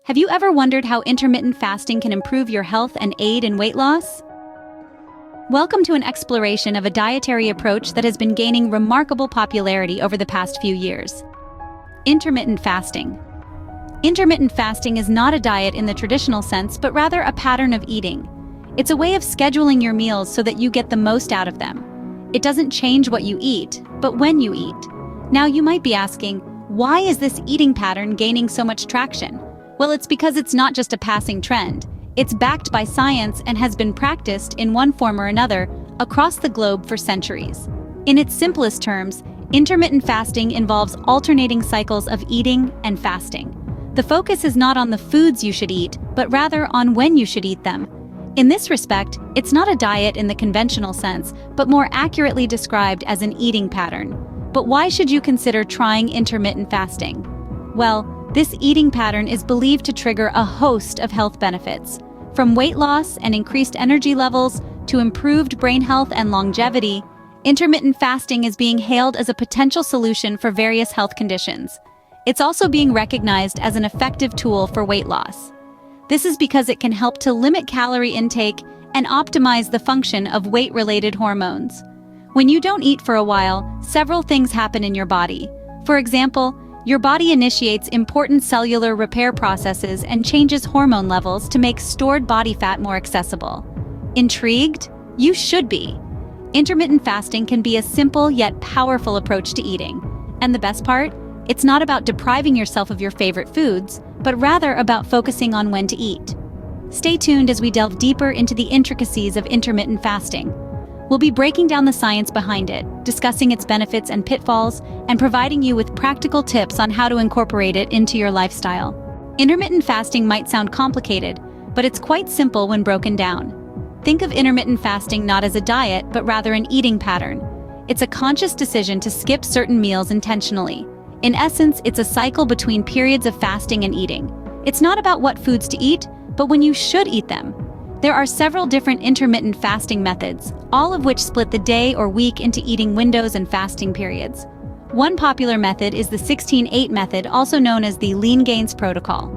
Have you ever wondered how intermittent fasting can improve your health and aid in weight loss? Welcome to an exploration of a dietary approach that has been gaining remarkable popularity over the past few years. Intermittent fasting. Intermittent fasting is not a diet in the traditional sense, but rather a pattern of eating. It's a way of scheduling your meals so that you get the most out of them. It doesn't change what you eat, but when you eat. Now you might be asking, why is this eating pattern gaining so much traction? Well, it's because it's not just a passing trend. It's backed by science and has been practiced in one form or another across the globe for centuries. In its simplest terms, intermittent fasting involves alternating cycles of eating and fasting. The focus is not on the foods you should eat, but rather on when you should eat them. In this respect, it's not a diet in the conventional sense, but more accurately described as an eating pattern. But why should you consider trying intermittent fasting? Well, this eating pattern is believed to trigger a host of health benefits. From weight loss and increased energy levels to improved brain health and longevity, intermittent fasting is being hailed as a potential solution for various health conditions. It's also being recognized as an effective tool for weight loss. This is because it can help to limit calorie intake and optimize the function of weight-related hormones. When you don't eat for a while, several things happen in your body. For example, your body initiates important cellular repair processes and changes hormone levels to make stored body fat more accessible. Intrigued? You should be. Intermittent fasting can be a simple yet powerful approach to eating. And the best part? It's not about depriving yourself of your favorite foods, but rather about focusing on when to eat. Stay tuned as we delve deeper into the intricacies of intermittent fasting. We'll be breaking down the science behind it, discussing its benefits and pitfalls, and providing you with practical tips on how to incorporate it into your lifestyle. Intermittent fasting might sound complicated, but it's quite simple when broken down. Think of intermittent fasting not as a diet, but rather an eating pattern. It's a conscious decision to skip certain meals intentionally. In essence, it's a cycle between periods of fasting and eating. It's not about what foods to eat, but when you should eat them. There are several different intermittent fasting methods, all of which split the day or week into eating windows and fasting periods. One popular method is the 16-8 method, also known as the Lean Gains protocol.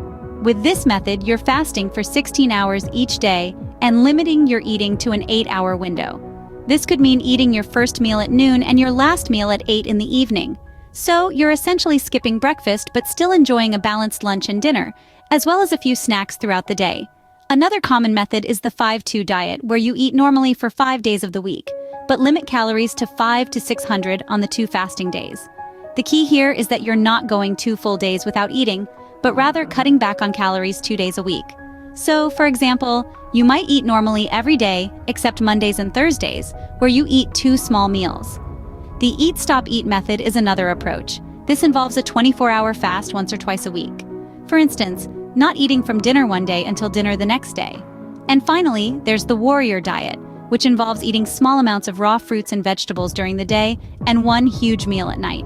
With this method, you're fasting for 16 hours each day and limiting your eating to an 8-hour window. This could mean eating your first meal at noon and your last meal at 8 in the evening. So you're essentially skipping breakfast but still enjoying a balanced lunch and dinner, as well as a few snacks throughout the day. Another common method is the 5-2 diet, where you eat normally for 5 days of the week, but limit calories to 500 to 600 on the 2 fasting days. The key here is that you're not going 2 full days without eating, but rather cutting back on calories 2 days a week. So, for example, you might eat normally every day except Mondays and Thursdays, where you eat 2 small meals. The Eat Stop Eat method is another approach. This involves a 24-hour fast once or twice a week. For instance, not eating from dinner one day until dinner the next day. And finally, there's the warrior diet, which involves eating small amounts of raw fruits and vegetables during the day and one huge meal at night.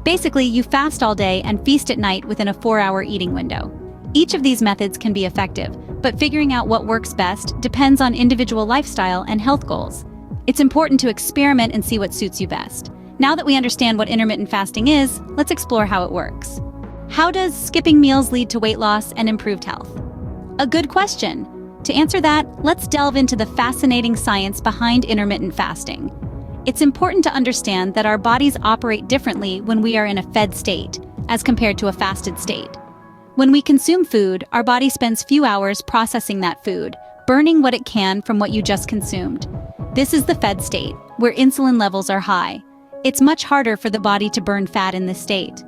Basically, you fast all day and feast at night within a 4-hour eating window. Each of these methods can be effective, but figuring out what works best depends on individual lifestyle and health goals. It's important to experiment and see what suits you best. Now that we understand what intermittent fasting is, let's explore how it works. How does skipping meals lead to weight loss and improved health? A good question. To answer that, let's delve into the fascinating science behind intermittent fasting. It's important to understand that our bodies operate differently when we are in a fed state, as compared to a fasted state. When we consume food, our body spends few hours processing that food, burning what it can from what you just consumed. This is the fed state, where insulin levels are high. It's much harder for the body to burn fat in this state.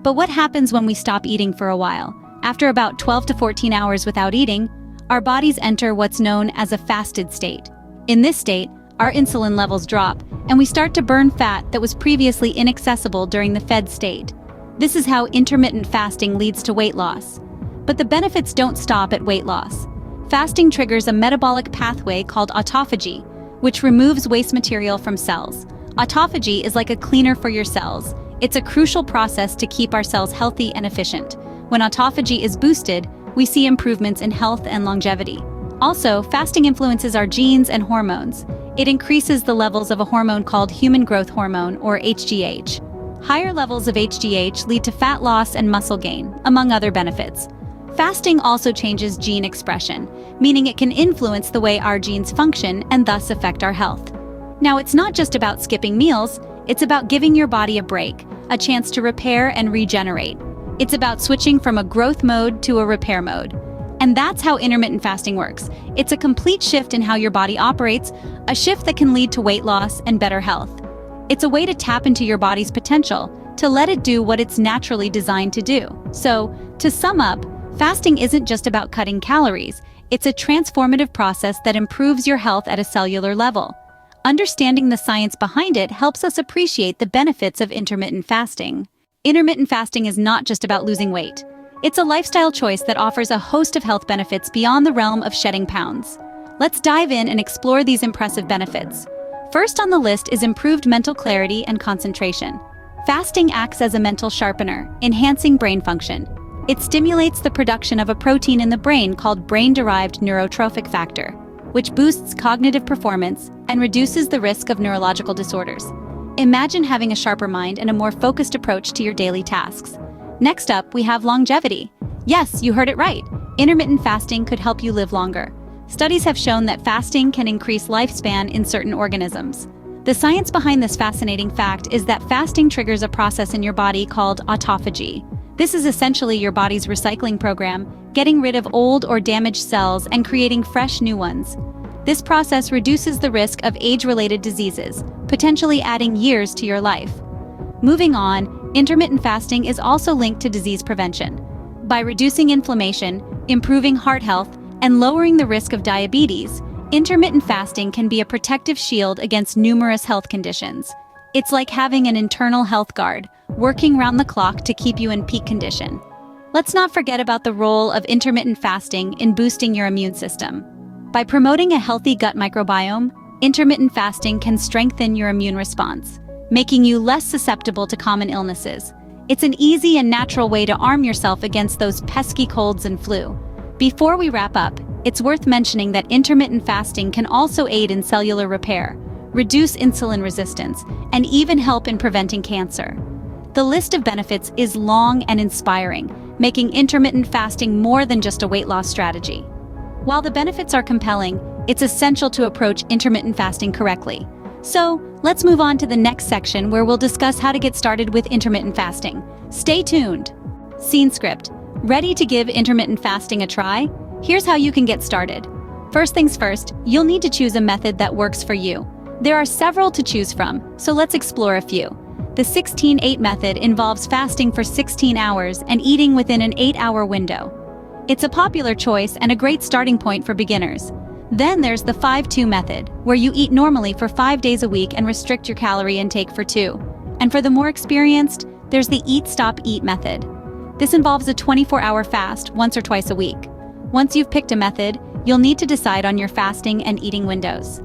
But what happens when we stop eating for a while? After about 12 to 14 hours without eating, our bodies enter what's known as a fasted state. In this state, our insulin levels drop, and we start to burn fat that was previously inaccessible during the fed state. This is how intermittent fasting leads to weight loss. But the benefits don't stop at weight loss. Fasting triggers a metabolic pathway called autophagy, which removes waste material from cells. Autophagy is like a cleaner for your cells. It's a crucial process to keep our cells healthy and efficient. When autophagy is boosted, we see improvements in health and longevity. Also, fasting influences our genes and hormones. It increases the levels of a hormone called human growth hormone, or HGH. Higher levels of HGH lead to fat loss and muscle gain, among other benefits. Fasting also changes gene expression, meaning it can influence the way our genes function and thus affect our health. Now, it's not just about skipping meals, it's about giving your body a break, a chance to repair and regenerate. It's about switching from a growth mode to a repair mode. And that's how intermittent fasting works. It's a complete shift in how your body operates, a shift that can lead to weight loss and better health. It's a way to tap into your body's potential, to let it do what it's naturally designed to do. So, to sum up, fasting isn't just about cutting calories, it's a transformative process that improves your health at a cellular level. Understanding the science behind it helps us appreciate the benefits of intermittent fasting. Intermittent fasting is not just about losing weight. It's a lifestyle choice that offers a host of health benefits beyond the realm of shedding pounds. Let's dive in and explore these impressive benefits. First on the list is improved mental clarity and concentration. Fasting acts as a mental sharpener, enhancing brain function. It stimulates the production of a protein in the brain called brain-derived neurotrophic factor, which boosts cognitive performance and reduces the risk of neurological disorders. Imagine having a sharper mind and a more focused approach to your daily tasks. Next up, we have longevity. Yes, you heard it right. Intermittent fasting could help you live longer. Studies have shown that fasting can increase lifespan in certain organisms. The science behind this fascinating fact is that fasting triggers a process in your body called autophagy. This is essentially your body's recycling program, getting rid of old or damaged cells and creating fresh new ones. This process reduces the risk of age-related diseases, potentially adding years to your life. Moving on, intermittent fasting is also linked to disease prevention. By reducing inflammation, improving heart health, and lowering the risk of diabetes, intermittent fasting can be a protective shield against numerous health conditions. It's like having an internal health guard, working round the clock to keep you in peak condition. Let's not forget about the role of intermittent fasting in boosting your immune system. By promoting a healthy gut microbiome, intermittent fasting can strengthen your immune response, making you less susceptible to common illnesses. It's an easy and natural way to arm yourself against those pesky colds and flu. Before we wrap up, it's worth mentioning that intermittent fasting can also aid in cellular repair, reduce insulin resistance, and even help in preventing cancer. The list of benefits is long and inspiring, making intermittent fasting more than just a weight loss strategy. While the benefits are compelling, it's essential to approach intermittent fasting correctly. So, let's move on to the next section where we'll discuss how to get started with intermittent fasting. Stay tuned! Scene script. Ready to give intermittent fasting a try? Here's how you can get started. First things first, you'll need to choose a method that works for you. There are several to choose from, so let's explore a few. The 16-8 method involves fasting for 16 hours and eating within an 8-hour window. It's a popular choice and a great starting point for beginners. Then there's the 5-2 method, where you eat normally for 5 days a week and restrict your calorie intake for 2. And for the more experienced, there's the Eat Stop Eat method. This involves a 24-hour fast once or twice a week. Once you've picked a method, you'll need to decide on your fasting and eating windows.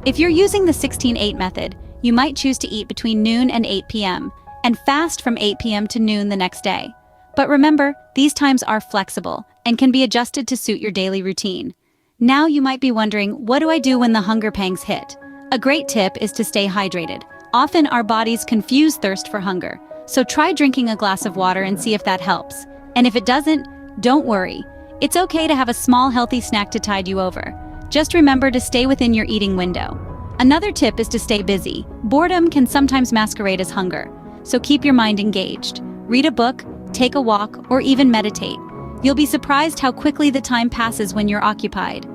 If you're using the 16-8 method, you might choose to eat between noon and 8 p.m. and fast from 8 p.m. to noon the next day. But remember, these times are flexible and can be adjusted to suit your daily routine. Now you might be wondering, what do I do when the hunger pangs hit? A great tip is to stay hydrated. Often our bodies confuse thirst for hunger, so try drinking a glass of water and see if that helps. And if it doesn't, don't worry. It's okay to have a small healthy snack to tide you over. Just remember to stay within your eating window. Another tip is to stay busy. Boredom can sometimes masquerade as hunger, so keep your mind engaged. Read a book, take a walk, or even meditate. You'll be surprised how quickly the time passes when you're occupied.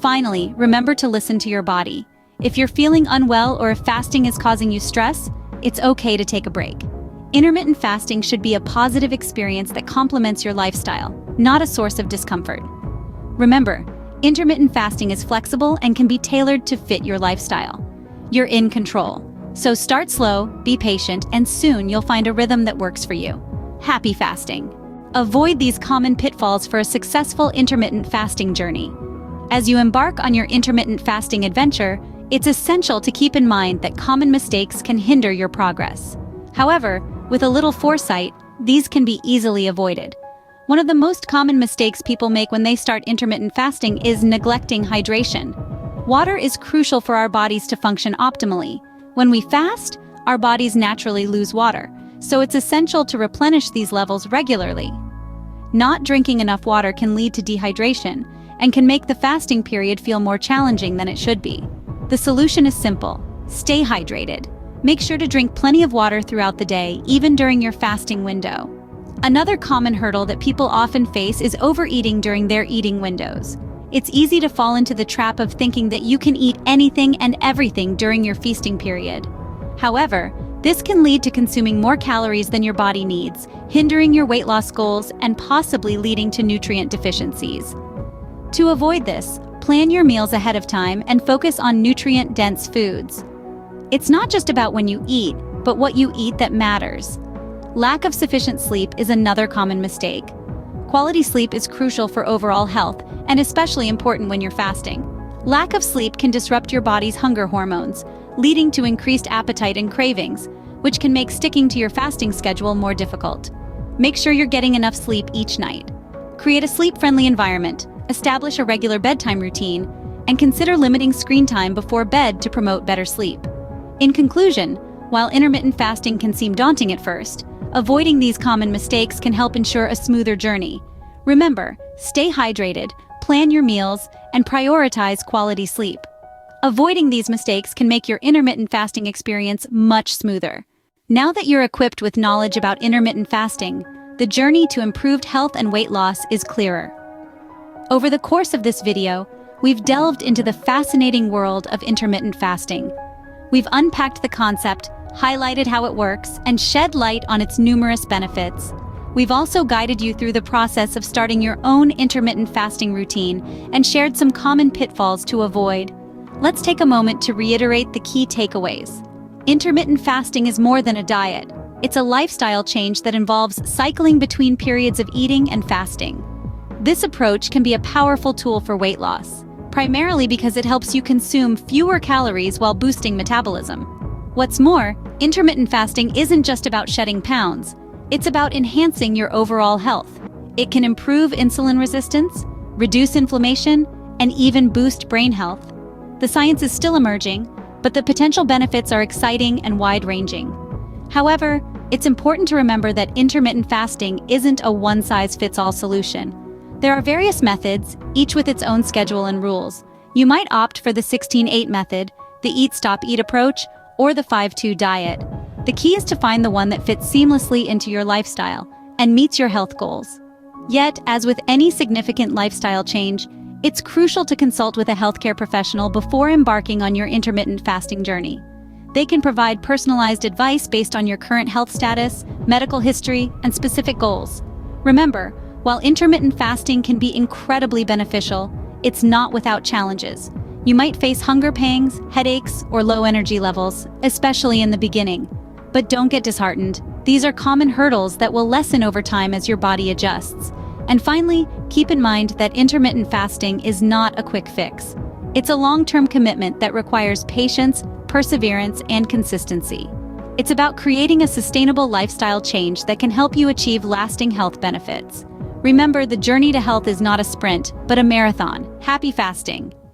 Finally, remember to listen to your body. If you're feeling unwell or if fasting is causing you stress, it's okay to take a break. Intermittent fasting should be a positive experience that complements your lifestyle, not a source of discomfort. Remember, intermittent fasting is flexible and can be tailored to fit your lifestyle. You're in control. So start slow, be patient, and soon you'll find a rhythm that works for you. Happy fasting! Avoid these common pitfalls for a successful intermittent fasting journey. As you embark on your intermittent fasting adventure, it's essential to keep in mind that common mistakes can hinder your progress. However, with a little foresight, these can be easily avoided. One of the most common mistakes people make when they start intermittent fasting is neglecting hydration. Water is crucial for our bodies to function optimally. When we fast, our bodies naturally lose water, so it's essential to replenish these levels regularly. Not drinking enough water can lead to dehydration and can make the fasting period feel more challenging than it should be. The solution is simple: stay hydrated. Make sure to drink plenty of water throughout the day, even during your fasting window. Another common hurdle that people often face is overeating during their eating windows. It's easy to fall into the trap of thinking that you can eat anything and everything during your feasting period. However, this can lead to consuming more calories than your body needs, hindering your weight loss goals and possibly leading to nutrient deficiencies. To avoid this, plan your meals ahead of time and focus on nutrient-dense foods. It's not just about when you eat, but what you eat that matters. Lack of sufficient sleep is another common mistake. Quality sleep is crucial for overall health and especially important when you're fasting. Lack of sleep can disrupt your body's hunger hormones, leading to increased appetite and cravings, which can make sticking to your fasting schedule more difficult. Make sure you're getting enough sleep each night. Create a sleep-friendly environment, establish a regular bedtime routine, and consider limiting screen time before bed to promote better sleep. In conclusion, while intermittent fasting can seem daunting at first, avoiding these common mistakes can help ensure a smoother journey. Remember, stay hydrated, plan your meals, and prioritize quality sleep. Avoiding these mistakes can make your intermittent fasting experience much smoother. Now that you're equipped with knowledge about intermittent fasting, the journey to improved health and weight loss is clearer. Over the course of this video, we've delved into the fascinating world of intermittent fasting. We've unpacked the concept, highlighted how it works, and shed light on its numerous benefits. We've also guided you through the process of starting your own intermittent fasting routine and shared some common pitfalls to avoid. Let's take a moment to reiterate the key takeaways. Intermittent fasting is more than a diet. It's a lifestyle change that involves cycling between periods of eating and fasting. This approach can be a powerful tool for weight loss, primarily because it helps you consume fewer calories while boosting metabolism. What's more, intermittent fasting isn't just about shedding pounds. It's about enhancing your overall health. It can improve insulin resistance, reduce inflammation, and even boost brain health. The science is still emerging, but the potential benefits are exciting and wide-ranging. However, it's important to remember that intermittent fasting isn't a one-size-fits-all solution. There are various methods, each with its own schedule and rules. You might opt for the 16-8 method, the Eat-Stop-Eat approach, or the 5-2 diet. The key is to find the one that fits seamlessly into your lifestyle and meets your health goals. Yet, as with any significant lifestyle change, it's crucial to consult with a healthcare professional before embarking on your intermittent fasting journey. They can provide personalized advice based on your current health status, medical history, and specific goals. Remember, while intermittent fasting can be incredibly beneficial, it's not without challenges. You might face hunger pangs, headaches, or low energy levels, especially in the beginning. But don't get disheartened. These are common hurdles that will lessen over time as your body adjusts. And finally, keep in mind that intermittent fasting is not a quick fix. It's a long-term commitment that requires patience, perseverance, and consistency. It's about creating a sustainable lifestyle change that can help you achieve lasting health benefits. Remember, the journey to health is not a sprint, but a marathon. Happy fasting!